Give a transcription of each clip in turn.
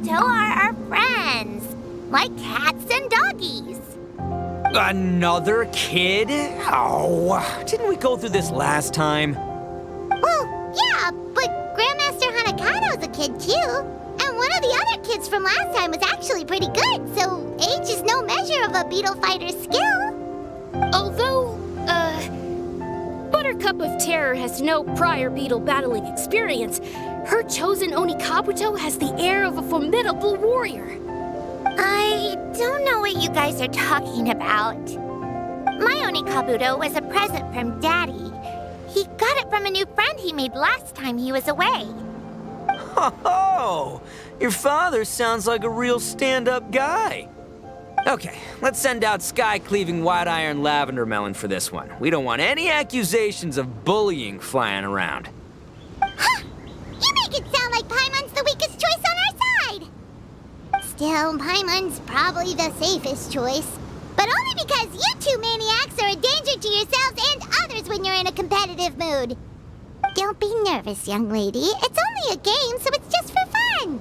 Kabuto are our friends, like cats and doggies. Another kid? Oh, didn't we go through this last time? Well, yeah, but Grandmaster Hanakado's a kid too. And one of the other kids from last time was actually pretty good, so age is no measure of a beetle fighter's skill. Although, Buttercup of Terror has no prior beetle battling experience, her chosen Oni Kabuto has the air of a formidable warrior. I don't know what you guys are talking about. My Oni Kabuto was a present from Daddy. He got it from a new friend he made last time he was away. Oh, your father sounds like a real stand-up guy. Okay, let's send out Sky-Cleaving White Iron Lavender Melon for this one. We don't want any accusations of bullying flying around. Huh! You make it sound like Paimon's the weakest choice on our side! Still, Paimon's probably the safest choice. But only because you two maniacs are a danger to yourselves and others when you're in a competitive mood. Don't be nervous, young lady. It's only a game, so it's just for fun.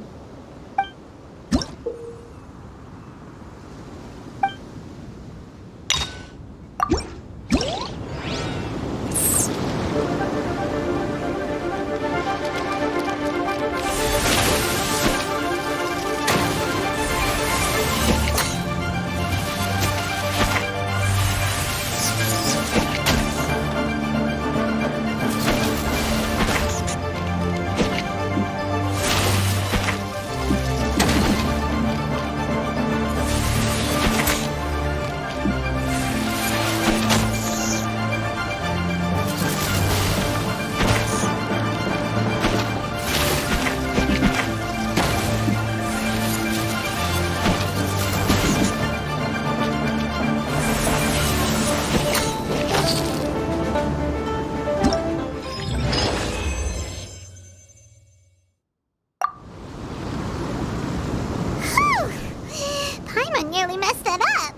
Nearly messed that up.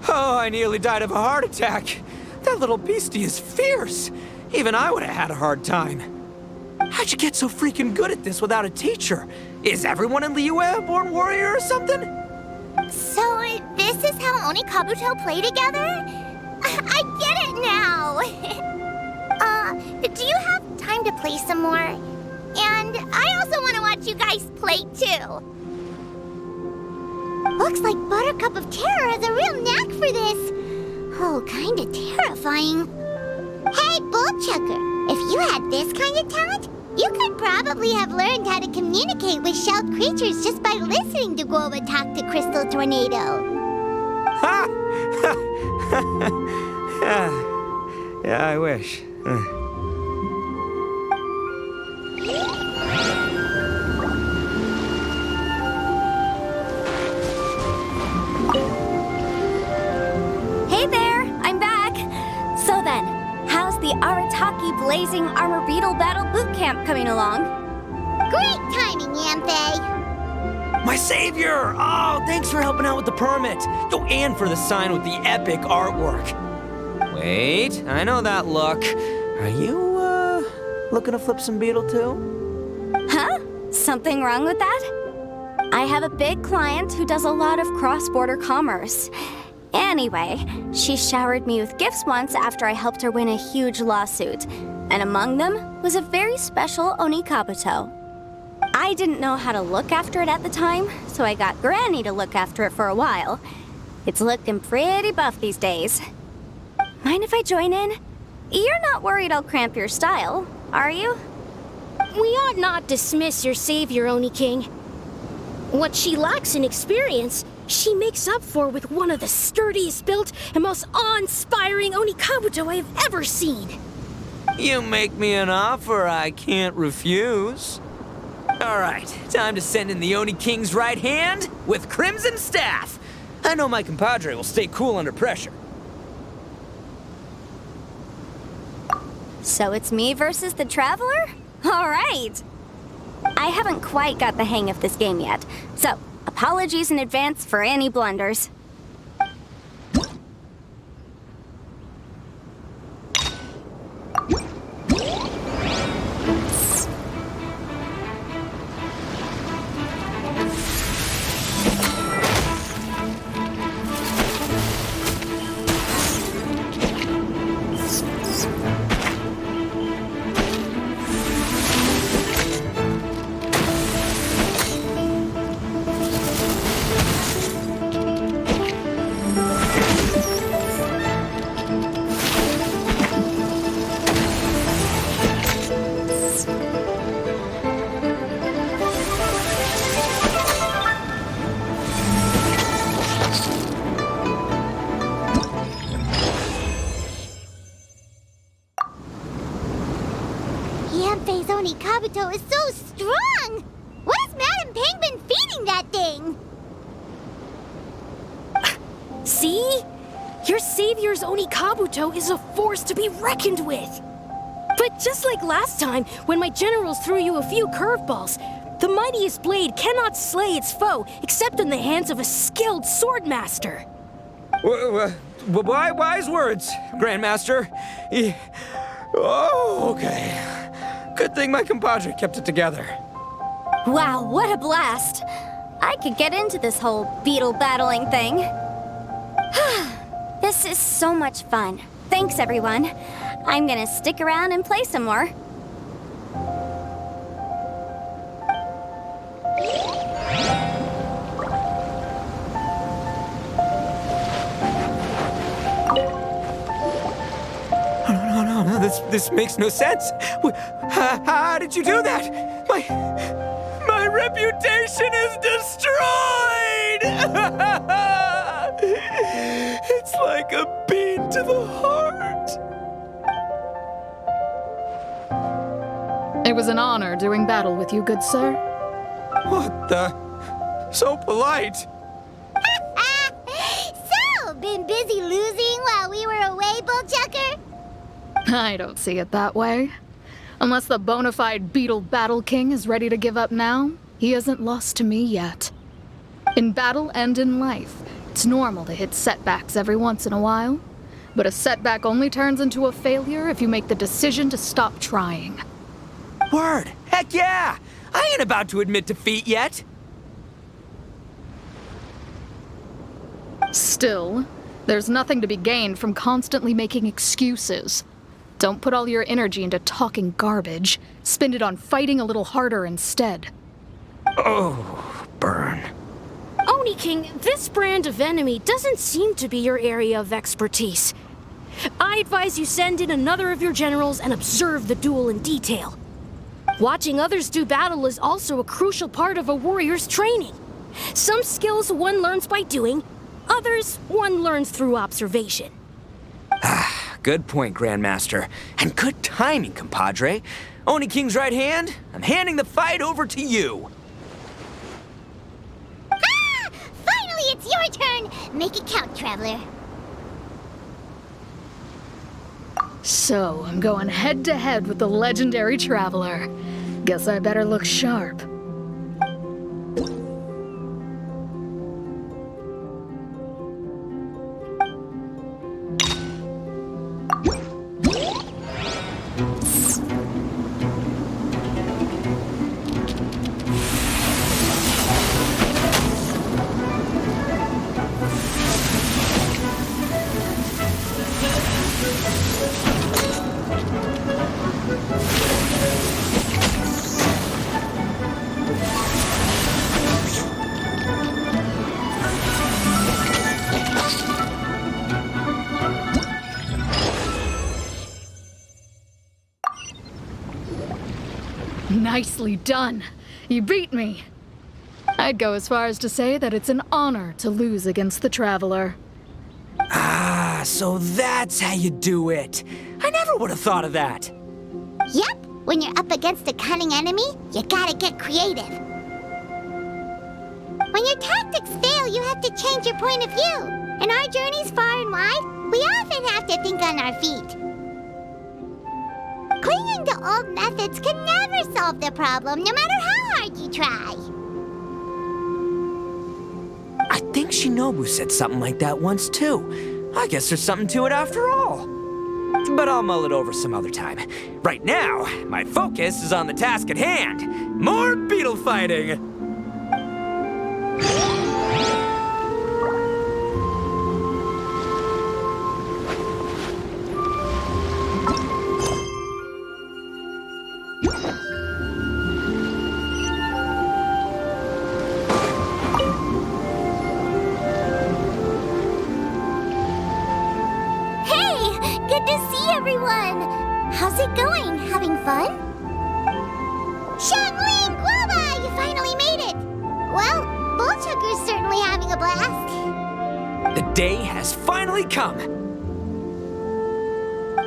Oh, I nearly died of a heart attack. That little beastie is fierce. Even I would have had a hard time. How'd you get so freaking good at this without a teacher? Is everyone in Liyue a born warrior or something? So, this is how Oni Kabuto play together? I get it now. Do you have time to play some more? And I also want to watch you guys play too. Looks like Buttercup of Terror has a real knack for this. Oh, kinda terrifying. Hey, Bullchucker, if you had this kind of talent, you could probably have learned how to communicate with shelled creatures just by listening to Guoba talk to Crystal Tornado. Ha! Yeah, I wish. Hey there, I'm back. So then, how's the Arataki Blazing Armor Beetle Battle Boot Camp coming along? Great timing, Yanthe. My savior! Oh, thanks for helping out with the permit. Oh, and for the sign with the epic artwork. Wait, I know that look. Are you, looking to flip some Beetle too? Huh? Something wrong with that? I have a big client who does a lot of cross-border commerce. Anyway, she showered me with gifts once after I helped her win a huge lawsuit. And among them was a very special Oni Kabuto. I didn't know how to look after it at the time, so I got Granny to look after it for a while. It's looking pretty buff these days. Mind if I join in? You're not worried I'll cramp your style, are you? We ought not dismiss your savior, Oni King. What she lacks in experience, she makes up for with one of the sturdiest built and most awe-inspiring Oni Kabuto I have ever seen. You make me an offer I can't refuse. All right, time to send in the Oni King's right hand with Crimson Staff. I know my compadre will stay cool under pressure. So it's me versus the Traveler? All right. I haven't quite got the hang of this game yet, so apologies in advance for any blunders. Your savior's Onikabuto is a force to be reckoned with. But just like last time, when my generals threw you a few curveballs, the mightiest blade cannot slay its foe except in the hands of a skilled swordmaster. Wise words, Grandmaster. Oh, okay. Good thing my compadre kept it together. Wow, what a blast! I could get into this whole beetle battling thing. This is so much fun. Thanks, everyone. I'm gonna stick around and play some more. No, this makes no sense. How did you do that? My reputation is destroyed! It's like a beat to the heart. It was an honor doing battle with you, good sir. What the? So polite. So, been busy losing while we were away, Bullchucker? I don't see it that way. Unless the bona fide Beetle Battle King is ready to give up now, he hasn't lost to me yet. In battle and in life, it's normal to hit setbacks every once in a while, but a setback only turns into a failure if you make the decision to stop trying. Word. Heck yeah! I ain't about to admit defeat yet. Still, there's nothing to be gained from constantly making excuses. Don't put all your energy into talking garbage. Spend it on fighting a little harder instead. Oh, burn. Oni King, this brand of enemy doesn't seem to be your area of expertise. I advise you send in another of your generals and observe the duel in detail. Watching others do battle is also a crucial part of a warrior's training. Some skills one learns by doing, others one learns through observation. Good point, Grandmaster. And good timing, compadre. Oni King's right hand, I'm handing the fight over to you. Ah! Finally, it's your turn! Make it count, Traveler. So, I'm going head to head with the legendary Traveler. Guess I better look sharp. Nicely done. You beat me. I'd go as far as to say that it's an honor to lose against the Traveler. Ah, so that's how you do it. I never would have thought of that. Yep, when you're up against a cunning enemy, you gotta get creative. When your tactics fail, you have to change your point of view. In our journeys far and wide, we often have to think on our feet. Clinging to old methods can never solve the problem, no matter how hard you try. I think Shinobu said something like that once, too. I guess there's something to it after all. But I'll mull it over some other time. Right now, my focus is on the task at hand. More beetle fighting! How's it going? Having fun? Shangling Guava! You finally made it! Well, Bullchucker's certainly having a blast. The day has finally come!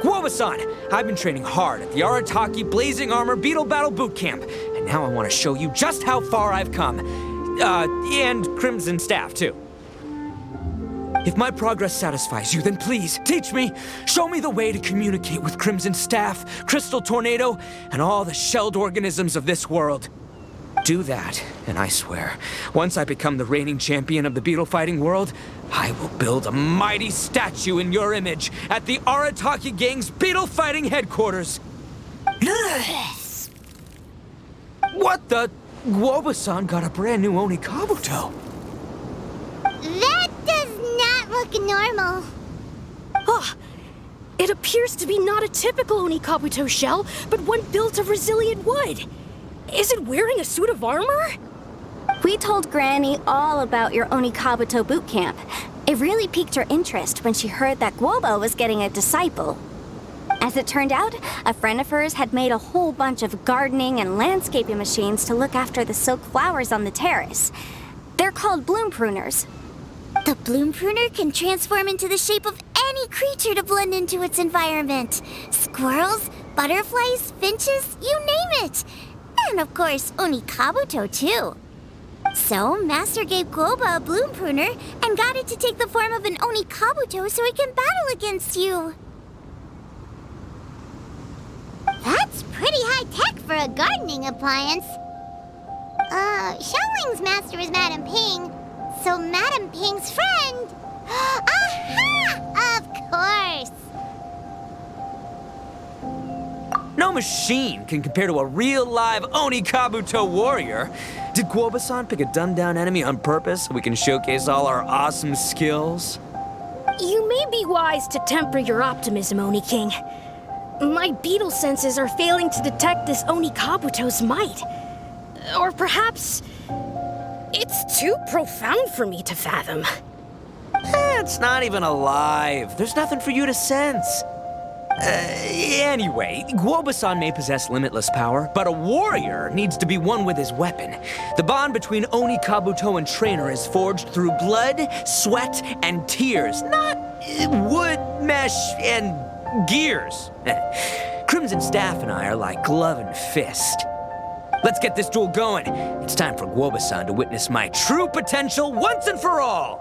Guava-san, I've been training hard at the Arataki Blazing Armor Beetle Battle Boot Camp, and now I want to show you just how far I've come. And Crimson Staff, too. If my progress satisfies you, then please, teach me. Show me the way to communicate with Crimson Staff, Crystal Tornado, and all the shelled organisms of this world. Do that, and I swear, once I become the reigning champion of the beetle fighting world, I will build a mighty statue in your image at the Arataki gang's beetle fighting headquarters. What the? Guoba-san got a brand new Onikabuto. That does not look normal. Oh, it appears to be not a typical Onikabuto shell, but one built of resilient wood. Is it wearing a suit of armor? We told Granny all about your Onikabuto boot camp. It really piqued her interest when she heard that Guoba was getting a disciple. As it turned out, a friend of hers had made a whole bunch of gardening and landscaping machines to look after the silk flowers on the terrace. They're called bloom pruners. The bloom pruner can transform into the shape of any creature to blend into its environment. Squirrels, butterflies, finches, you name it. And of course, Onikabuto too. So, Master gave Guoba a bloom pruner and got it to take the form of an Onikabuto so it can battle against you. That's pretty high-tech for a gardening appliance. Xiaoling's master is Madame Ping, so Madame Ping's friend... Aha! Of course! No machine can compare to a real live Onikabuto warrior. Did Guoba-san pick a dumbed-down enemy on purpose so we can showcase all our awesome skills? You may be wise to temper your optimism, Oni King. My beetle senses are failing to detect this Onikabuto's might. Or perhaps it's too profound for me to fathom. It's not even alive. There's nothing for you to sense. Anyway, Guoba-san may possess limitless power, but a warrior needs to be one with his weapon. The bond between Onikabuto and trainer is forged through blood, sweat, and tears, not wood, mesh, and gears. Crimson Staff and I are like glove and fist. Let's get this duel going. It's time for Guoba-san to witness my true potential once and for all.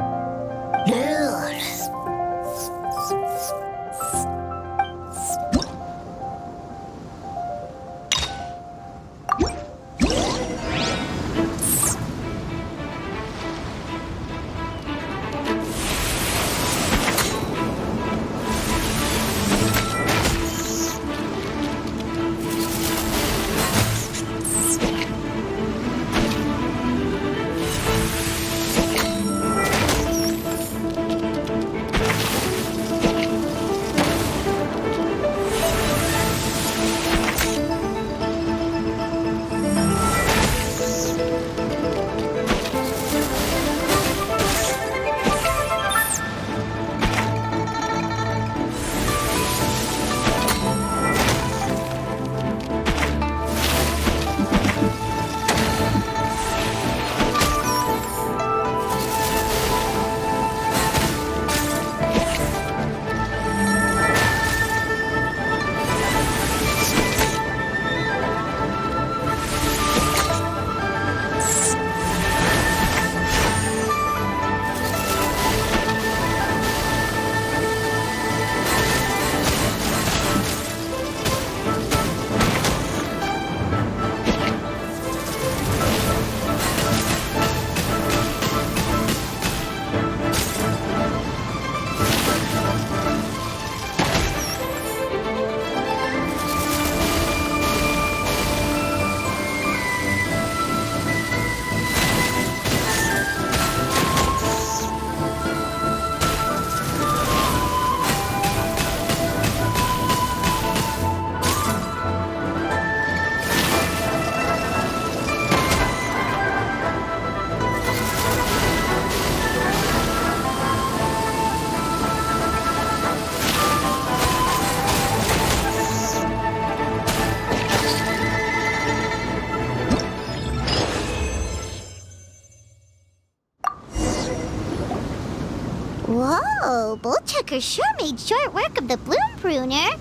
Whoa, Bullchucker sure made short work of the bloom pruner.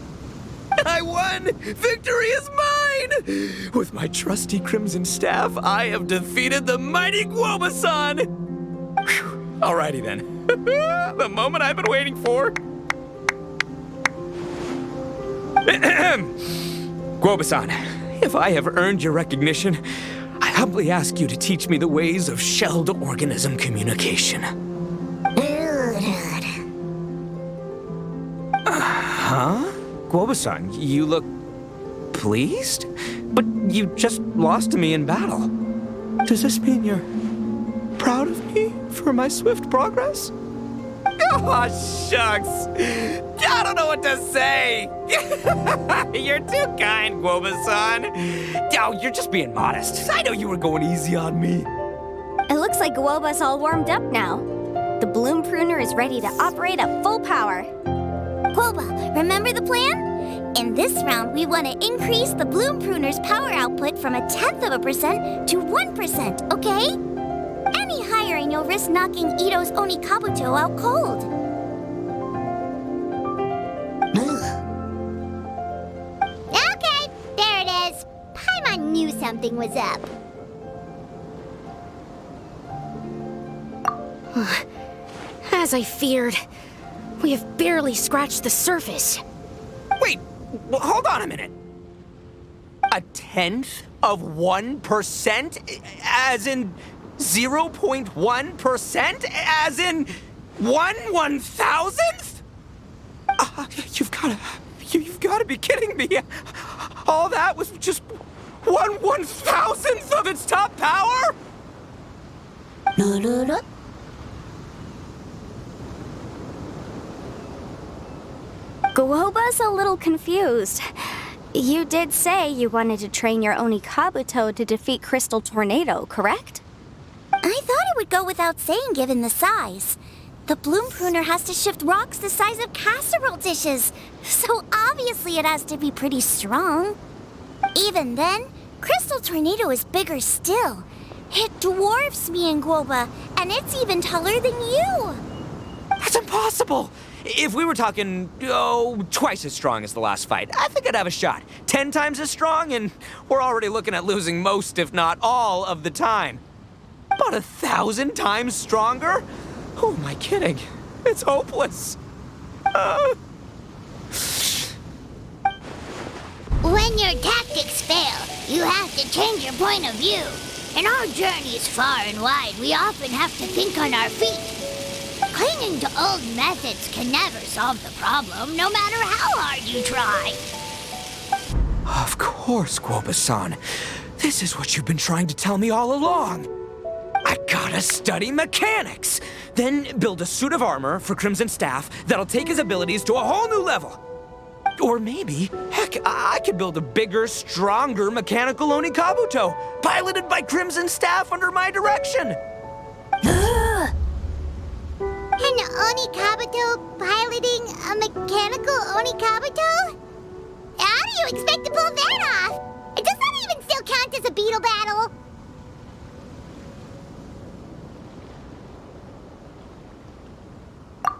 I won! Victory is mine! With my trusty Crimson Staff, I have defeated the mighty Guoba-san! Whew. Alrighty then. The moment I've been waiting for. Guoba-san, if I have earned your recognition, I humbly ask you to teach me the ways of shelled organism communication. Huh? Guoba-san, you look pleased? But you just lost to me in battle. Does this mean you're proud of me for my swift progress? Oh, shucks. I don't know what to say. You're too kind, Guoba-san. Oh, you're just being modest. I know you were going easy on me. It looks like Guoba's all warmed up now. The bloom pruner is ready to operate at full power. Guoba, remember the plan? In this round, we want to increase the bloom pruner's power output from 0.1% to 1%, okay? Any higher and you'll risk knocking Ito's Onikabuto out cold. Okay, there it is. Paimon knew something was up. As I feared, we have barely scratched the surface. Wait, hold on a minute. 0.1%? As in 0.1%? As in 1/1000th? You've gotta be kidding me. All that was just 1/1000th of its top power? Guoba's a little confused. You did say you wanted to train your Onikabuto to defeat Crystal Tornado, correct? I thought it would go without saying given the size. The bloom pruner has to shift rocks the size of casserole dishes, so obviously it has to be pretty strong. Even then, Crystal Tornado is bigger still. It dwarfs me and Guoba, and it's even taller than you. That's impossible! If we were talking, twice as strong as the last fight, I think I'd have a shot. 10 times as strong, and we're already looking at losing most, if not all, of the time. But 1,000 times stronger? Who am I kidding? It's hopeless. When your tactics fail, you have to change your point of view. In our journeys far and wide, we often have to think on our feet. Clinging to old methods can never solve the problem, no matter how hard you try. Of course, Guoba-san. This is what you've been trying to tell me all along. I gotta study mechanics, then build a suit of armor for Crimson Staff that'll take his abilities to a whole new level. Or maybe, heck, I could build a bigger, stronger mechanical Onikabuto, piloted by Crimson Staff under my direction. An Onikabuto piloting a mechanical Onikabuto? How do you expect to pull that off? Does that even still count as a Beetle battle?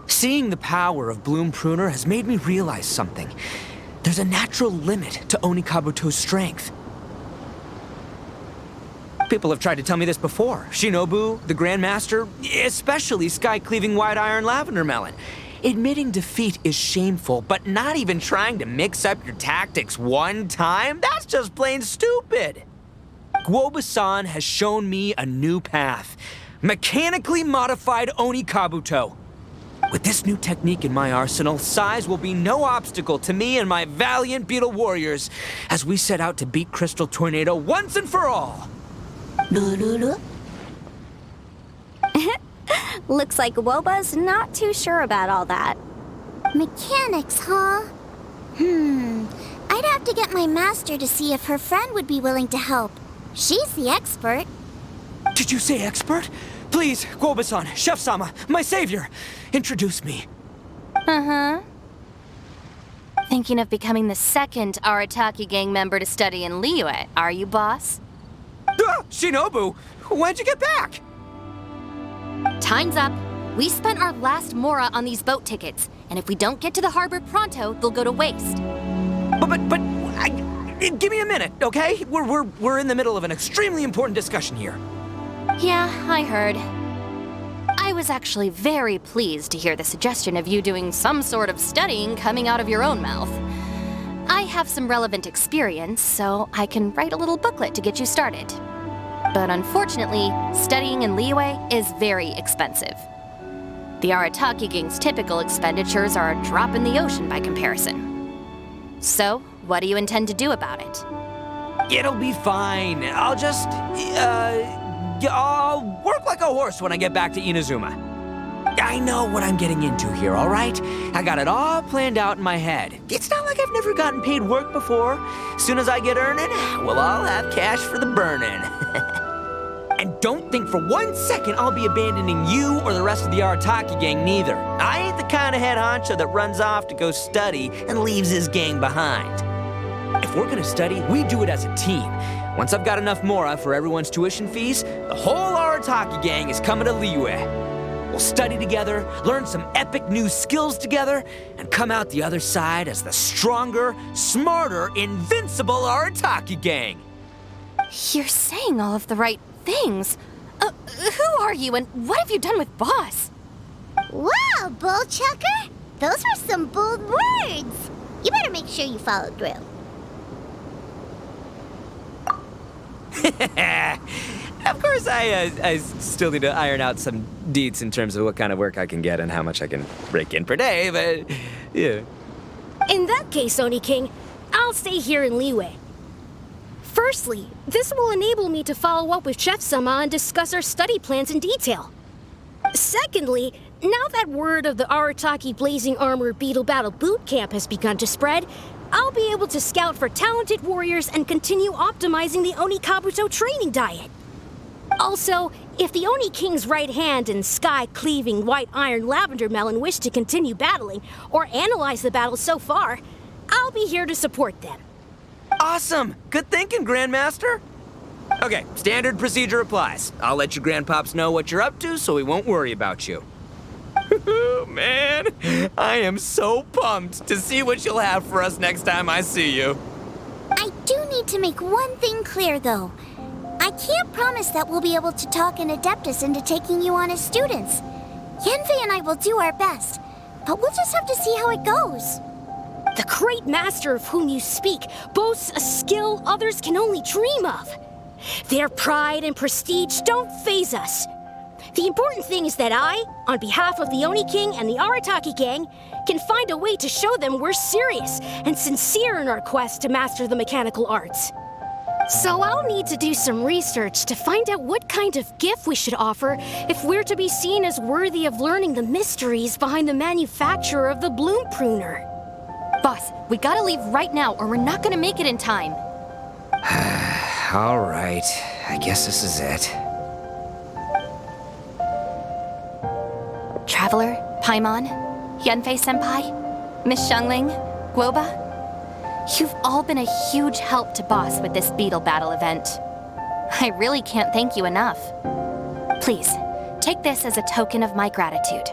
Seeing the power of Bloom Pruner has made me realize something. There's a natural limit to Onikabuto's strength. People have tried to tell me this before. Shinobu, the Grandmaster, especially Sky-Cleaving White Iron Lavender Melon. Admitting defeat is shameful, but not even trying to mix up your tactics one time? That's just plain stupid. Guoba-san has shown me a new path. Mechanically modified Onikabuto. With this new technique in my arsenal, size will be no obstacle to me and my valiant Beetle warriors as we set out to beat Crystal Tornado once and for all. Looks like Guoba's not too sure about all that. Mechanics, huh? I'd have to get my master to see if her friend would be willing to help. She's the expert. Did you say expert? Please, Guoba-san, Chef-sama, my savior, introduce me. Uh-huh. Thinking of becoming the second Arataki gang member to study in Liyue, are you, boss? Shinobu, when'd you get back? Time's up. We spent our last mora on these boat tickets, and if we don't get to the harbor pronto, they'll go to waste. Give me a minute, okay? We're in the middle of an extremely important discussion here. Yeah, I heard. I was actually very pleased to hear the suggestion of you doing some sort of studying coming out of your own mouth. I have some relevant experience, so I can write a little booklet to get you started. But unfortunately, studying in Liyue is very expensive. The Arataki gang's typical expenditures are a drop in the ocean by comparison. So, what do you intend to do about it? It'll be fine. I'll just, I'll work like a horse when I get back to Inazuma. I know what I'm getting into here, all right? I got it all planned out in my head. It's not like I've never gotten paid work before. As soon as I get earning, we'll all have cash for the burning. And don't think for 1 second I'll be abandoning you or the rest of the Arataki gang neither. I ain't the kind of head honcho that runs off to go study and leaves his gang behind. If we're gonna study, we do it as a team. Once I've got enough mora for everyone's tuition fees, the whole Arataki gang is coming to Liyue. We'll study together, learn some epic new skills together, and come out the other side as the stronger, smarter, invincible Arataki gang. You're saying all of the right things. Who are you and what have you done with Boss? Wow, Bullchucker! Those were some bold words. You better make sure you follow through. Of course, I still need to iron out some deets in terms of what kind of work I can get and how much I can rake in per day, but yeah. In that case, Oni King, I'll stay here in Liyue. Firstly, this will enable me to follow up with Chef-sama and discuss our study plans in detail. Secondly, now that word of the Arataki Blazing Armor Beetle Battle Boot Camp has begun to spread, I'll be able to scout for talented warriors and continue optimizing the Oni Kabuto training diet. Also, if the Oni King's right hand and sky-cleaving white iron lavender melon wish to continue battling or analyze the battle so far, I'll be here to support them. Awesome! Good thinking, Grandmaster! Okay, standard procedure applies. I'll let your grandpops know what you're up to so we won't worry about you. Man, I am so pumped to see what you'll have for us next time I see you. I do need to make one thing clear, though. I can't promise that we'll be able to talk an Adeptus into taking you on as students. Yenvei and I will do our best, but we'll just have to see how it goes. The great master of whom you speak boasts a skill others can only dream of. Their pride and prestige don't faze us. The important thing is that I, on behalf of the Oni King and the Arataki gang, can find a way to show them we're serious and sincere in our quest to master the mechanical arts. So I'll need to do some research to find out what kind of gift we should offer if we're to be seen as worthy of learning the mysteries behind the manufacture of the bloom pruner. Boss, we gotta leave right now or we're not gonna make it in time. All right, I guess this is it. Traveler, Paimon, Yenfei-senpai, Miss Xiangling, Guoba, you've all been a huge help to Boss with this Beetle Battle event. I really can't thank you enough. Please, take this as a token of my gratitude.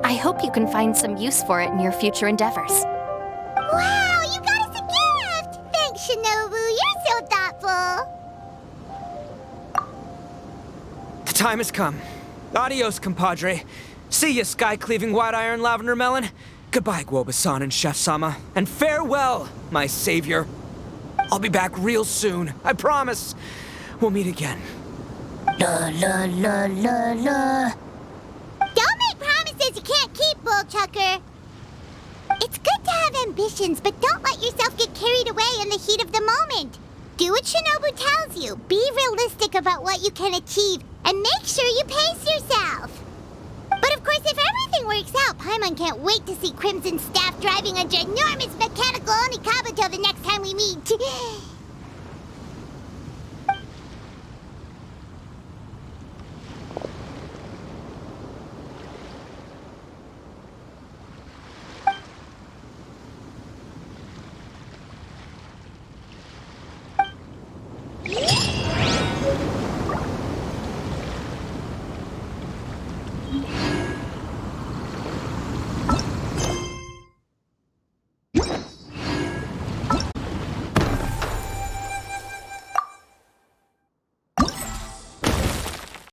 I hope you can find some use for it in your future endeavors. Wow, you got us a gift! Thanks, Shinobu. You're so thoughtful. The time has come. Adios, compadre. See ya, sky-cleaving white iron lavender melon. Goodbye, Guoba-san and Chef-sama. And farewell, my savior. I'll be back real soon, I promise. We'll meet again. La la la la la. Don't make promises you can't keep, Bullchucker. It's good to have ambitions, but don't let yourself get carried away in the heat of the moment. Do what Shinobu tells you. Be realistic about what you can achieve, and make sure you pace yourself. But of course, if everything works out, Paimon can't wait to see Crimson Staff driving a ginormous mechanical Onikabuto the next time we meet.